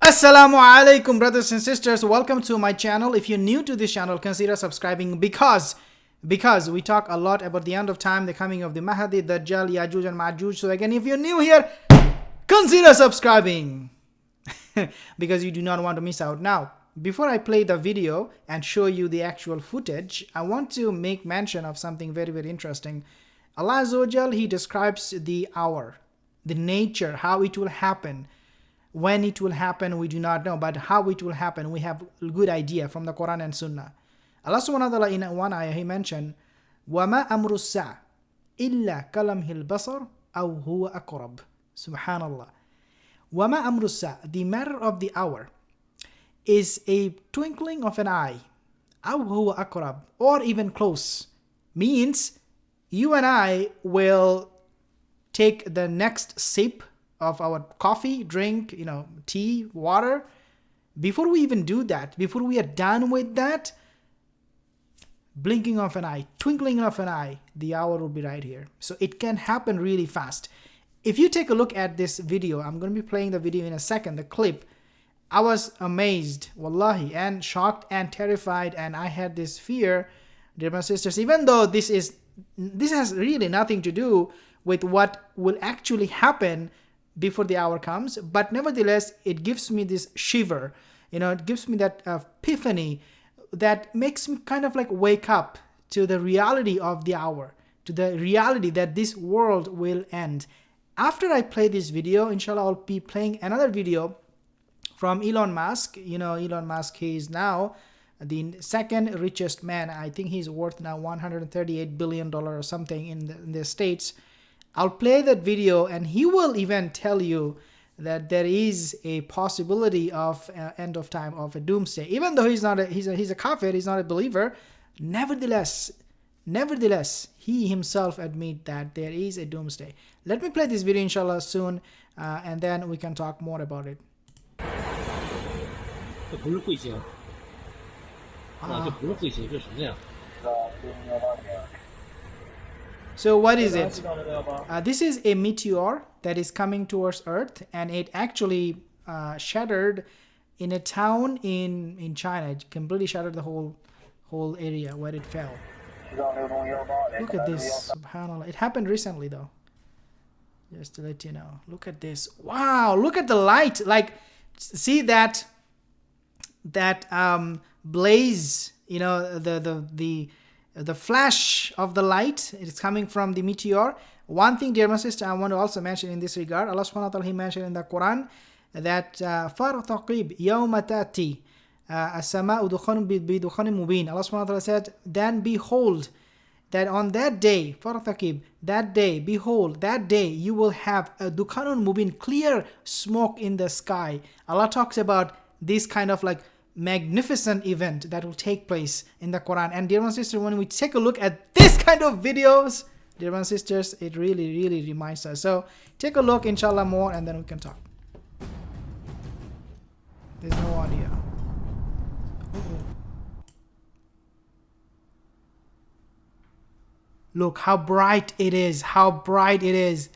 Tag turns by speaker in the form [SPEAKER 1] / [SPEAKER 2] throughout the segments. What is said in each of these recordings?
[SPEAKER 1] Assalamu alaikum, brothers and sisters. Welcome to my channel. If you're new to this channel, consider subscribing because we talk a lot about the end of time, the coming of the Mahdi, Dajjal, Yajuj and Majuj. So again, if you're new here, consider subscribing because you do not want to miss out. Now, before I play the video and show you the actual footage, I want to make mention of something very, very interesting. Allah Azza wa Jal, He describes the hour, the nature, how it will happen. When it will happen, we do not know, but how it will happen, we have a good idea from the Quran and Sunnah. Allah subhanahu wa ta'ala in one ayah, He mentioned, وَمَا أَمْرُ السَّاعِ إِلَّا كَلَمْهِ الْبَصَرِ أَوْ هُوَ أَقْرَبُ. Subhanallah. وَمَا أَمْرُ السَّاعِ, the matter of the hour, is a twinkling of an eye. أَوْ هُوَ أَقْرَبُ, or even close. Means, you and I will take the next sip of our coffee, drink, tea, water. Before we even do that, before we are done with that, blinking of an eye, twinkling of an eye, the hour will be right here. So it can happen really fast. If you take a look at this video, I'm going to be playing the video in a second, the clip. I was amazed, wallahi, and shocked and terrified, and I had this fear, dear my sisters, even though this has really nothing to do with what will actually happen before the hour comes, but nevertheless, it gives me this shiver, it gives me that epiphany that makes me kind of like wake up to the reality of the hour, to the reality that this world will end. After I play this video, inshallah, I'll be playing another video from Elon Musk. Elon Musk, he is now the second richest man. I think he's worth now $138 billion or something in the States. I'll play that video and he will even tell you that there is a possibility of end of time, of a doomsday. Even though he's a kafir, he's not a believer, nevertheless, he himself admit that there is a doomsday. Let me play this video inshallah soon and then we can talk more about it. So what is it? This is a meteor that is coming towards Earth, and it actually shattered in a town in China. It completely shattered the whole area where it fell. Look at this, subhanallah. It happened recently though. Just to let you know. Look at this. Wow, look at the light. Like, see that blaze, the flash of the light, it's coming from the meteor. One thing, dear my sister, I want to also mention in this regard, Allah subhanahu wa ta'ala, He mentioned in the Quran that فَارْتَقِبْ يَوْمَ تَأْتِي السَّمَاءُ دُخَانٌ بِدُخَانٍ مُبِينٍ. Allah subhanahu wa ta'ala said, then behold, that on that day, فَارْتَقِبْ, that day, behold, that day you will have a dukhanun mubin, clear smoke in the sky. Allah talks about this kind of like magnificent event that will take place in the Quran. And dear my sister, when we take a look at this kind of videos, dear my sisters, it really, really reminds us. So take a look, inshallah, more, and then we can talk. There's no audio. Look how bright it is. How bright it is.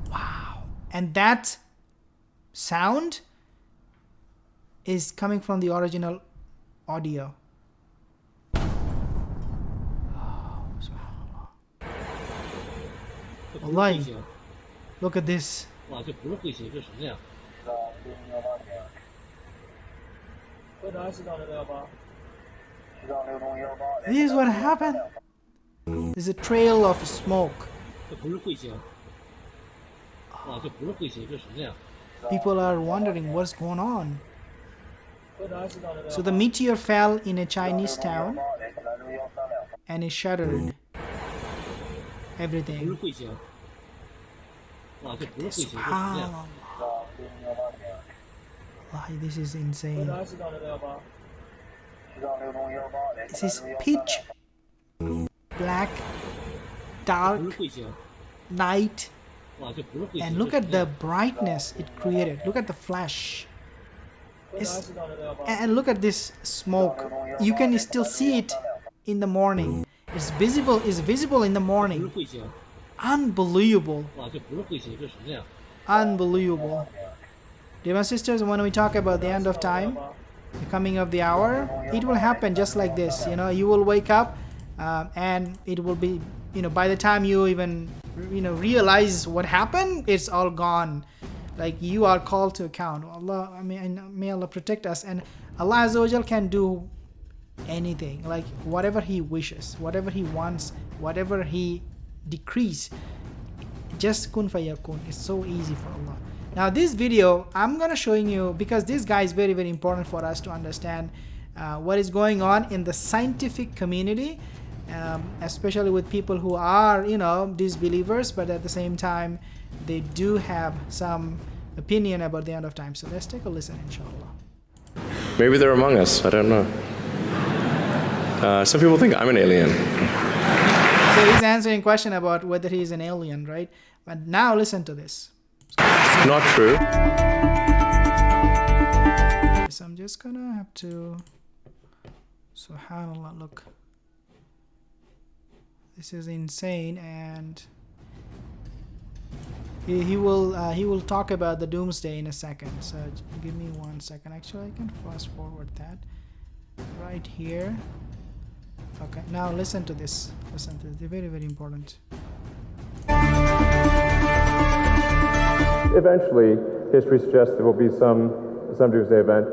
[SPEAKER 1] Wow. And that sound is coming from the original audio. Oh, subhanallah. Wallahi. Look at this. This is what happened. There's a trail of smoke. People are wondering what's going on. So the meteor fell in a Chinese town and it shattered everything. Look at this. Subhanallah. This is insane. This is pitch black, dark night, and look at the brightness it created. Look at the flash. And look at this smoke. You can still see it in the morning. It's visible in the morning. Unbelievable. Unbelievable. Dear sisters, when we talk about the end of time, the coming of the hour, it will happen just like this. You will wake up, and it will be, by the time you even, realize what happened, it's all gone. Like, you are called to account. Allah, may Allah protect us. And Allah Azza wa Jal can do anything, like whatever He wishes, whatever He wants, whatever He decrees. Just kun fayakun. It's so easy for Allah. Now this video I'm gonna showing you, because this guy is very, very important for us to understand what is going on in the scientific community, especially with people who are, disbelievers, but at the same time they do have some opinion about the end of time. So let's take a listen, inshallah.
[SPEAKER 2] Maybe they're among us, I don't know. Some people think I'm an alien.
[SPEAKER 1] So he's answering a question about whether he's an alien, right? But now listen to this.
[SPEAKER 2] Not true.
[SPEAKER 1] So I'm just gonna have to, subhanallah, look. This is insane. And he will talk about the doomsday in a second. So give me 1 second. Actually, I can fast forward that right here. Okay, now listen to this. Listen to this. They're very, very important.
[SPEAKER 3] Eventually, history suggests there will be some doomsday event.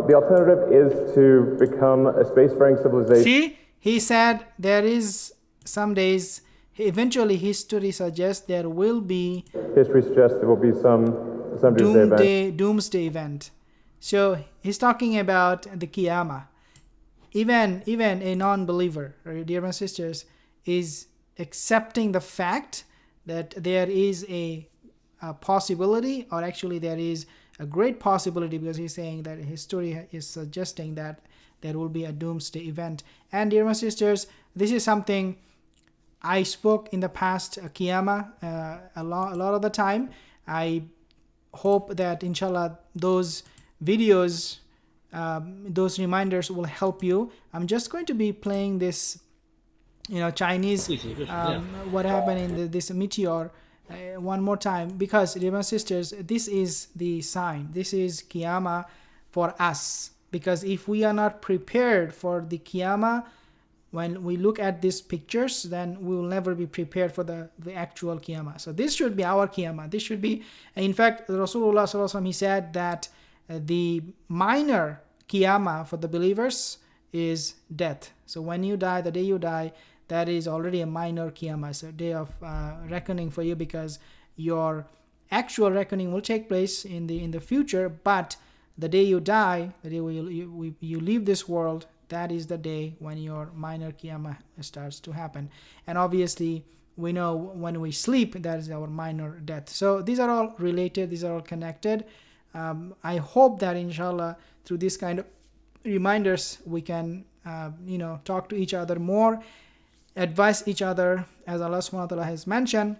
[SPEAKER 3] The alternative is to become a spacefaring civilization.
[SPEAKER 1] See, he said there is some days. Eventually, history suggests there will be.
[SPEAKER 3] History suggests there will be some
[SPEAKER 1] doomsday event. So he's talking about the Qiyama. Even a non-believer, dear my sisters, is accepting the fact that there is a possibility, or actually there is a great possibility, because he's saying that history is suggesting that there will be a doomsday event. And dear my sisters, this is something I spoke in the past, Qiyama, a lot of the time. I hope that inshallah those videos, those reminders will help you. I'm just going to be playing this, Chinese, what happened in this meteor one more time, because, dear my sisters, this is the sign. This is Qiyama for us, because if we are not prepared for the Qiyama, when we look at these pictures, then we will never be prepared for the actual Qiyama. So this should be our Qiyama. This should be, in fact, Rasulullah sallallahu alaihi wasallam, he said that the minor Qiyama for the believers is death. So when you die, the day you die, that is already a minor Qiyama, so day of reckoning for you, because your actual reckoning will take place in the future. But the day you die, the day you leave this world, that is the day when your minor Qiyama starts to happen. And obviously, we know when we sleep, that is our minor death. So these are all related. These are all connected. I hope that inshallah through this kind of reminders we can talk to each other more, advise each other, as Allah subhanahu wa ta'ala has mentioned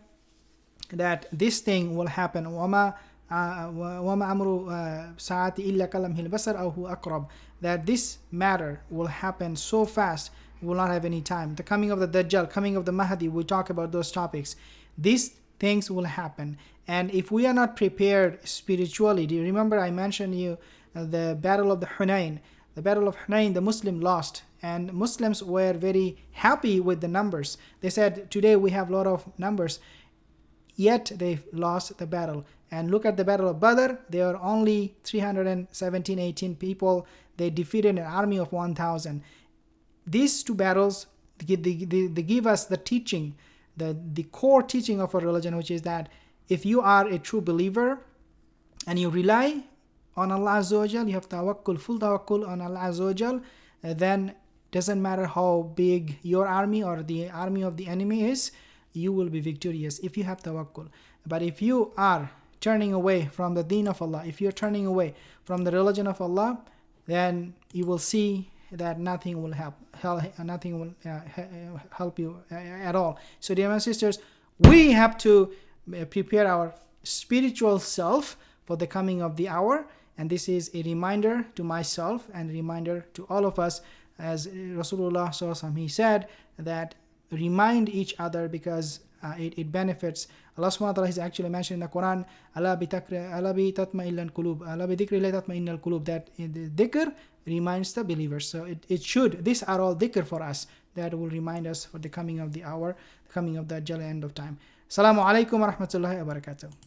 [SPEAKER 1] that this thing will happen. وَمَا أَمْرُ سَاعَةِ إِلَّا كَلَمْهِ الْبَصَرِ أَوْ هُوَ أَقْرَبُ, that this matter will happen so fast, we will not have any time. The coming of the Dajjal, coming of the Mahdi, we talk about those topics. These things will happen. And if we are not prepared spiritually, do you remember I mentioned you the battle of the Hunayn? The battle of Hunayn, the Muslim lost, and Muslims were very happy with the numbers. They said, today we have a lot of numbers, yet they lost the battle. And look at the battle of Badr, there are only 318 people. They defeated an army of 1,000. These two battles, they give us the teaching, the core teaching of our religion, which is that if you are a true believer and you rely on Allah Azza wa Jal, you have tawakkul, full tawakkul on Allah Azza wa Jal, then doesn't matter how big your army or the army of the enemy is, you will be victorious if you have tawakkul. But if you are turning away from the deen of Allah, if you're turning away from the religion of Allah, then you will see that nothing will help you at all. So dear my sisters, we have to prepare our spiritual self for the coming of the hour. And this is a reminder to myself and a reminder to all of us, as Rasulullah sallallahu alaihi wasallam, he said that remind each other, because it benefits. Allah subhanahu wa ta'ala is actually mentioned in the Quran, Allah bi tatma'innal qulub, Allah bi dhikri tatma'innal qulub, that the dhikr reminds the believers. So it should, these are all dhikr for us that will remind us for the coming of the hour, the coming of the Dajjal, end of time. Assalamu alaikum wa rahmatullahi wa barakatuh.